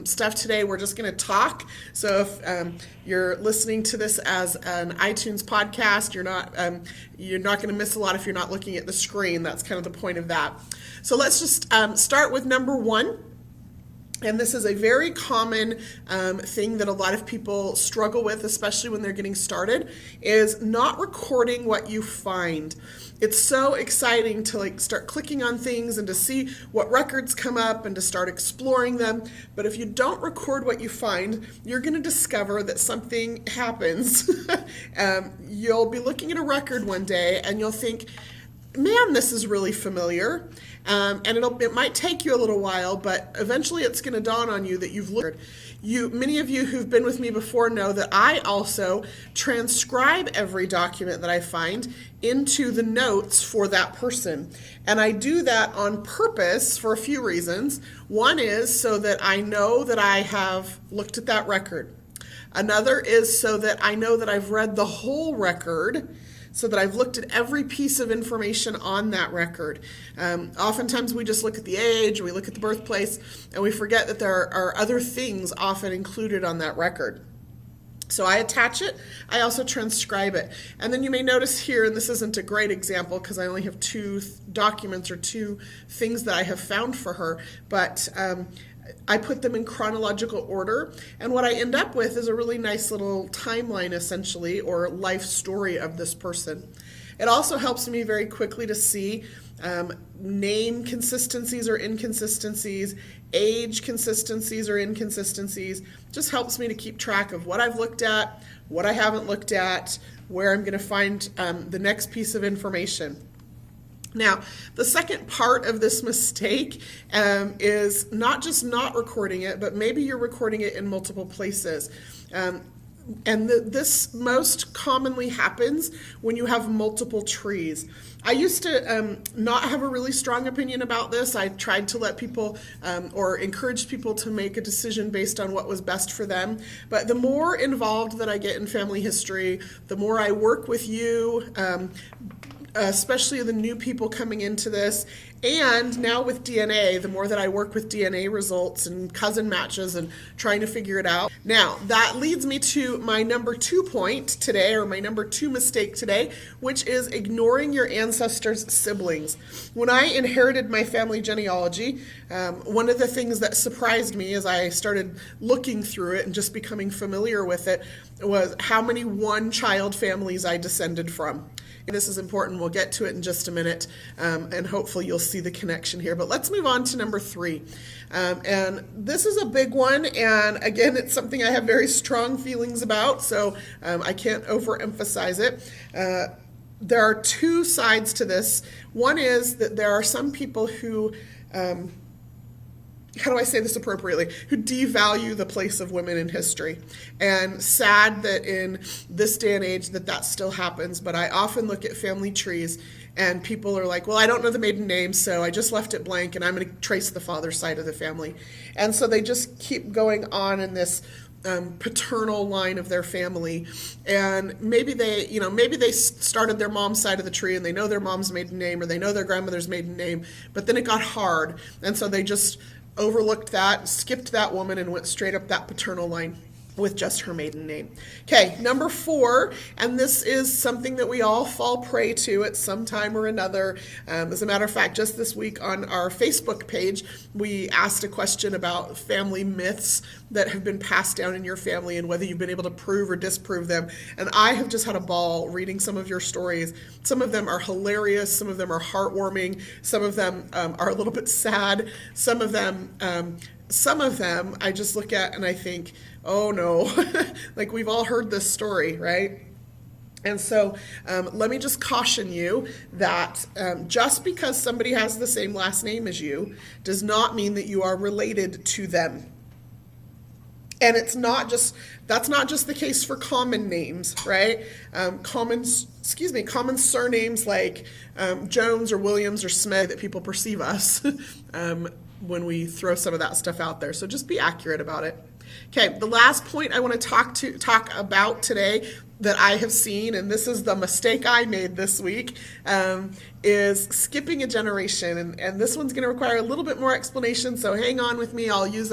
Stuff today. We're just going to talk. So if you're listening to this as an iTunes podcast, you're not going to miss a lot if you're not looking at the screen. That's kind of the point of that. So let's just start with number one. And this is a very common thing that a lot of people struggle with, especially when they're getting started, is not recording what you find. It's so exciting to start clicking on things and to see what records come up and to start exploring them. But if you don't record what you find, you're going to discover that something happens. You'll be looking at a record one day and you'll think, man, this is really familiar. And it might take you a little while, but eventually it's going to dawn on you that you've looked. Many of you who've been with me before know that I also transcribe every document that I find into the notes for that person. And I do that on purpose for a few reasons. One is so that I know that I have looked at that record. Another is so that I know that I've read the whole record, so that I've looked at every piece of information on that record. Oftentimes we just look at the age, we look at the birthplace, and we forget that there are other things often included on that record. So I attach it, I also transcribe it. And then you may notice here, and this isn't a great example because I only have two documents or two things that I have found for her, but I put them in chronological order, and what I end up with is a really nice little timeline, essentially, or life story of this person. It also helps me very quickly to see name consistencies or inconsistencies, age consistencies or inconsistencies. Just helps me to keep track of what I've looked at, what I haven't looked at, where I'm going to find the next piece of information. Now, the second part of this mistake is not just not recording it, but maybe you're recording it in multiple places. This most commonly happens when you have multiple trees. I used to not have a really strong opinion about this. I tried to let people or encourage people to make a decision based on what was best for them. But the more involved that I get in family history, the more I work with you, especially the new people coming into this, and now with DNA, the more that I work with DNA results and cousin matches and trying to figure it out. Now, that leads me to my number 2 point today, or my number 2 mistake today, which is ignoring your ancestors' siblings. When I inherited my family genealogy, one of the things that surprised me as I started looking through it and just becoming familiar with it was how many one-child families I descended from. This is important. We'll get to it in just a minute, and hopefully you'll see the connection here. But let's move on to number 3. And this is a big one, and again, it's something I have very strong feelings about, so I can't overemphasize it. There are 2 sides to this. One is that there are some people who how do I say this appropriately, who devalue the place of women in history. And sad that in this day and age that still happens, but I often look at family trees and people are like, well, I don't know the maiden name, so I just left it blank and I'm going to trace the father's side of the family. And so they just keep going on in this paternal line of their family, and maybe they started their mom's side of the tree and they know their mom's maiden name or they know their grandmother's maiden name, but then it got hard, and so they just overlooked that, skipped that woman, and went straight up that paternal line with just her maiden name. Okay, number 4, and this is something that we all fall prey to at some time or another. As a matter of fact, just this week on our Facebook page, we asked a question about family myths that have been passed down in your family and whether you've been able to prove or disprove them. And I have just had a ball reading some of your stories. Some of them are hilarious. Some of them are heartwarming. Some of them are a little bit sad. Some of them I just look at and I think, oh no, like we've all heard this story, right? And so let me just caution you that just because somebody has the same last name as you does not mean that you are related to them. And that's not just the case for common names, right? Common surnames like Jones or Williams or Smith that people perceive us when we throw some of that stuff out there. So just be accurate about it. Okay, the last point I want to talk about today that I have seen, and this is the mistake I made this week, is skipping a generation. And this one's going to require a little bit more explanation, so hang on with me. I'll use